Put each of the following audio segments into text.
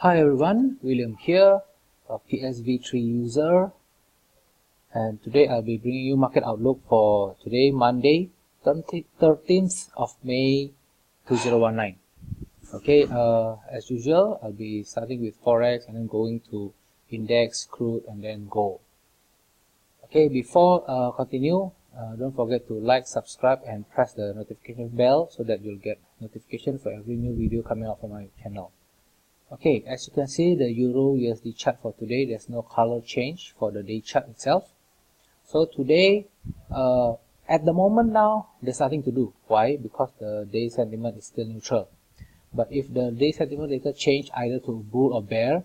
Hi everyone, William here, a PSV3 user, and today I'll be bringing you market outlook for today, Monday, 13th of May 2019. Okay, as usual, I'll be starting with Forex and then going to Index, Crude, and then Gold. Okay, before continue, don't forget to like, subscribe, and press the notification bell so that you'll get notification for every new video coming out from my channel. Okay, as you can see, the Euro USD chart for today, there's no color change for the day chart itself. So today, at the moment now, there's nothing to do. Why? Because the day sentiment is still neutral. But if the day sentiment later change either to bull or bear,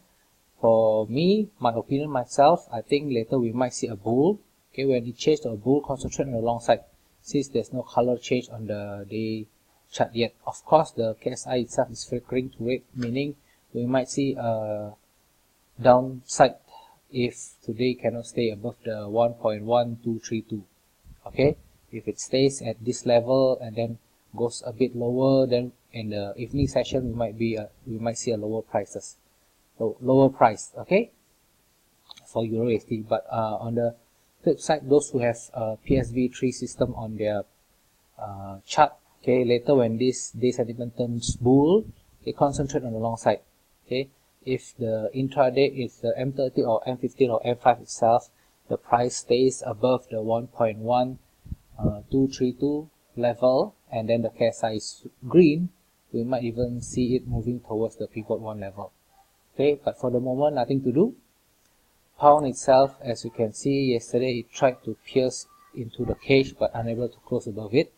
for me, my opinion myself, I think later we might see a bull. Okay, when it changes to a bull, concentrate on the long side, since there's no color change on the day chart yet. Of course, the KSI itself is flickering to red, meaning we might see a downside if today cannot stay above the 1.1232. Okay, if it stays at this level and then goes a bit lower, then in the evening session we might see a lower prices, so lower price. Okay, for Euro USD. But on the flip side, those who have PSV3 system on their chart, okay, later when this day sentiment turns bull, they concentrate on the long side. Okay, if the intraday is the M30 or M15 or M5 itself, the price stays above the 1.1232 level, and then the KSI is green, we might even see it moving towards the pivot 1 level. Okay, but for the moment, nothing to do. Pound itself, as you can see, yesterday it tried to pierce into the cage but unable to close above it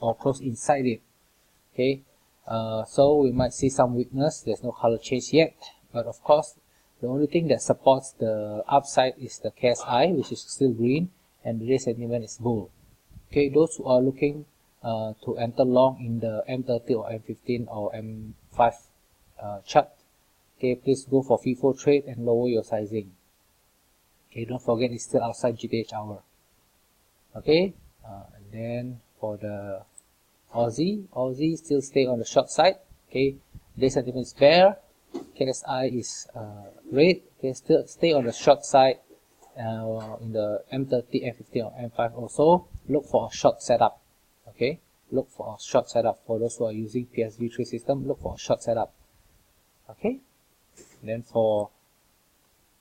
or close inside it. Okay, so we might see some weakness. There's no color change yet, but of course the only thing that supports the upside is the KSI, which is still green, and the day sentiment is bull. Okay, those who are looking to enter long in the M30 or M15 or M5 chart, okay, please go for FIFO trade and lower your sizing. Okay, don't forget it's still outside GTH hour. Okay, and then for the Aussie still stay on the short side. Okay, day sentiment is bear, KSI is red. Okay, still stay on the short side. In the M30, M15 or M5 also look for a short setup. Okay, look for a short setup. For those who are using PSV3 system, look for a short setup. Okay, then for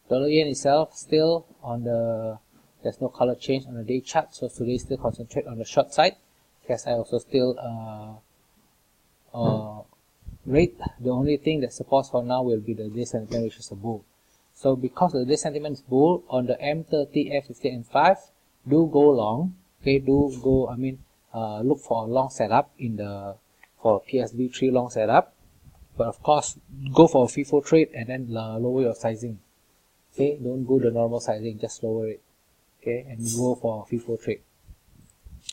dollar yen itself, still on the, there's no color change on the day chart, so today still concentrate on the short side. KSI also still red. The only thing that supports for now will be the day sentiment, which is a bull. So because the day sentiment is bull on the M30, F50 and 5, do go long. Okay, do go, look for a long setup in the, for PSV3 long setup. But of course, go for a FIFO trade and then lower your sizing. Okay, don't go the normal sizing, just lower it. Okay, and go for a FIFO trade.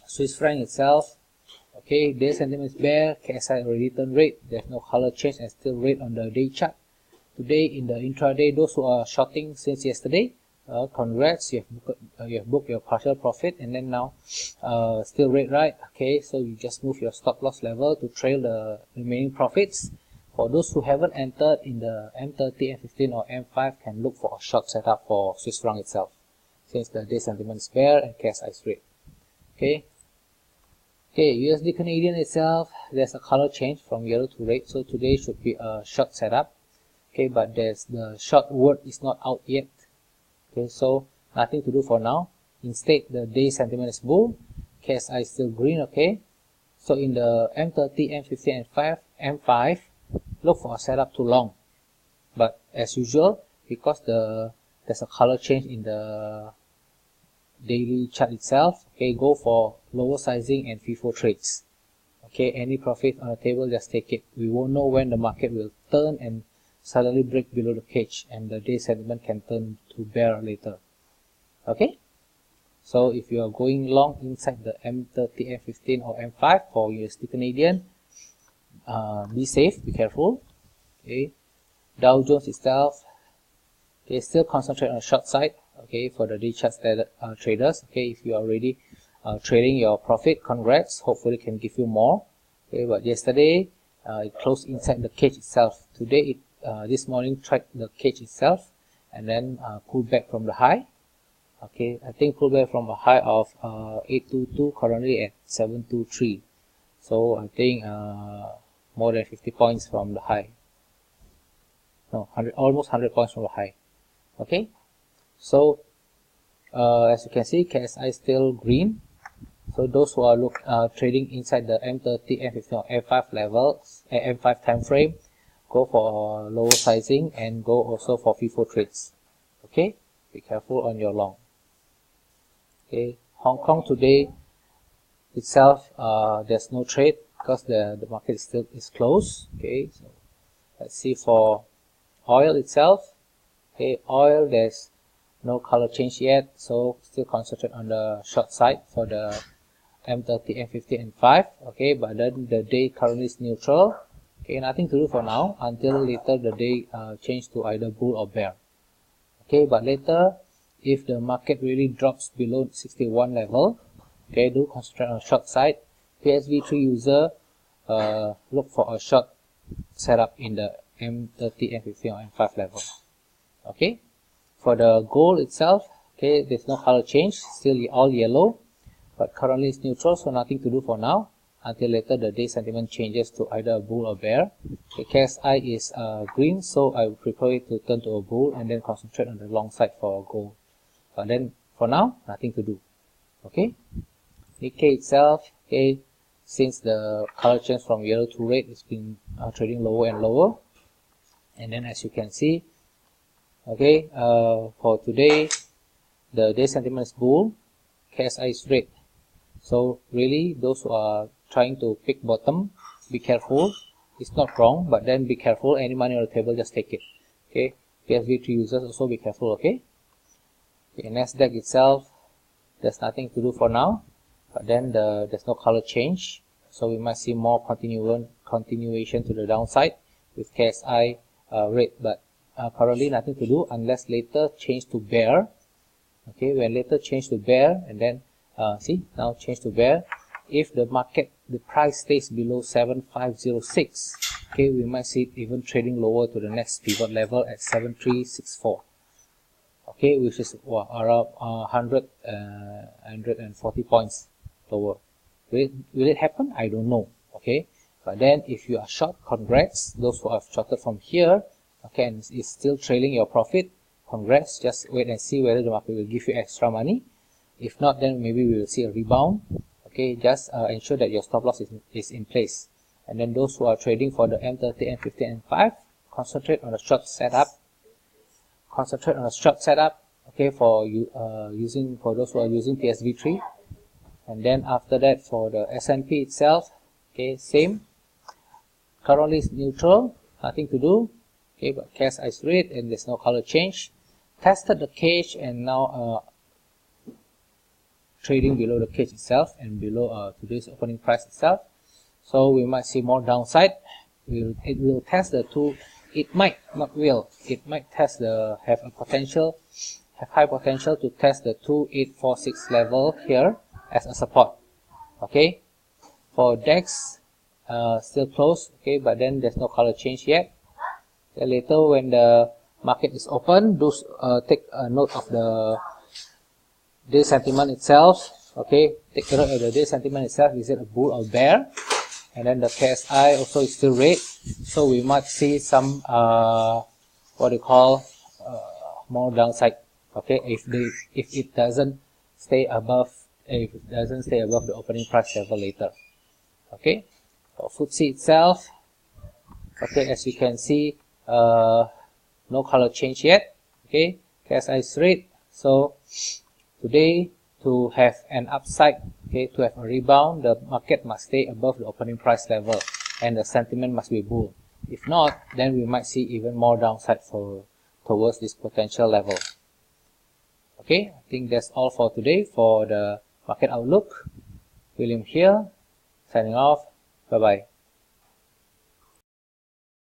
Swiss franc itself, okay, day sentiment is bear, KSI already turned red, there's no color change and still red on the day chart. Today in the intraday, those who are shorting since yesterday, congrats, you have booked your partial profit, and then now still red, right? Okay, so you just move your stop loss level to trail the remaining profits. For those who haven't entered in the M30, M15 or M5, can look for a short setup for Swiss franc itself, since the day sentiment is bear and KSI is red. Okay. Okay, USD Canadian itself, there's a color change from yellow to red, so today should be a short setup. Okay, but there's the short word is not out yet. Okay, so nothing to do for now. Instead, the day sentiment is bull, KSI is still green. Okay, so in the M30, M50 and M5, look for a setup to long. But as usual, because there's a color change in the daily chart itself, okay, go for lower sizing and FIFO trades. Okay, any profit on the table, just take it. We won't know when the market will turn and suddenly break below the cage, and the day sentiment can turn to bear later. Okay, so if you are going long inside the M30, M15 or M5 for USD Canadian, be safe, be careful. Okay, Dow Jones itself, okay, still concentrate on the short side. Okay, for the day chart traders, okay, if you are already trading your profit, congrats, hopefully can give you more. Okay, but yesterday it closed inside the cage itself. Today it this morning tracked the cage itself and then pulled back from the high. Okay, I think pulled back from a high of 822, currently at 723. So I think more than 50 points from the high. No, 100, almost 100 points from the high. Okay, so as you can see, KSI is still green. So those who are trading inside the M30, M15 or M5 levels, M5 time frame, go for lower sizing and go also for FIFO trades. Okay, be careful on your long. Okay, Hong Kong today itself, there's no trade because the market still is closed. Okay, so let's see for oil itself. Okay, oil, there's no color change yet, so still concentrate on the short side for the M30, M50 and 5. Okay, but then the day currently is neutral. Okay, nothing to do for now until later the day change to either bull or bear. Okay, but later if the market really drops below 61 level, okay, do concentrate on the short side. PSV3 user, look for a short setup in the M30, M50 or M5 level. Okay, for the gold itself, okay, there's no color change, still all yellow, but currently it's neutral, so nothing to do for now until later the day sentiment changes to either a bull or bear. Okay, KSI is green, so I would prefer it to turn to a bull and then concentrate on the long side for gold. But then for now, nothing to do. Okay, Nikkei itself, okay, since the color change from yellow to red, it's been trading lower and lower. And then as you can see, okay, for today, the day sentiment is bull, KSI is red. So really, those who are trying to pick bottom, be careful. It's not wrong, but then be careful. Any money on the table, just take it. Okay, PSV3 users also be careful. Okay. Okay, Nasdaq itself, there's nothing to do for now, but then there's no color change, so we might see more continuation to the downside with KSI red, but currently nothing to do unless later change to bear. Okay, when later change to bear and then see, now change to bear. If the market, the price stays below 7506, okay, we might see it even trading lower to the next pivot level at 7364. Okay, which is around 140 points lower. Will it happen? I don't know. Okay, but then if you are short, congrats. Those who have shorted from here, okay, and is still trailing your profit, congrats. Just wait and see whether the market will give you extra money. If not, then maybe we will see a rebound. Okay, just ensure that your stop loss is in place. And then those who are trading for the M30, M50 and 5, concentrate on the short setup. Concentrate on a short setup, okay, for you for those who are using PSV3. And then after that, for the S&P itself, okay, same. Currently it's neutral, nothing to do. Okay, but KSI is red and there's no color change. Tested the cage and now trading below the cage itself and below today's opening price itself. So we might see more downside. It will test the two. It might, not will. It might test have high potential to test the 2846 level here as a support. Okay. For DAX, still closed. Okay, but then there's no color change yet. Then later when the market is open, do take a note of the day sentiment itself. Okay, take a note of the day sentiment itself. Is it a bull or bear? And then the KSI also is still red, so we might see some what you call more downside. Okay, if it doesn't stay above the opening price level later. Okay, for FTSE itself, okay, as you can see, no color change yet. Okay, KSI is red, so today, to have an upside, okay, to have a rebound, the market must stay above the opening price level and the sentiment must be bull. If not, then we might see even more downside towards this potential level. Okay, I think that's all for today for the market outlook. William here, signing off. Bye bye.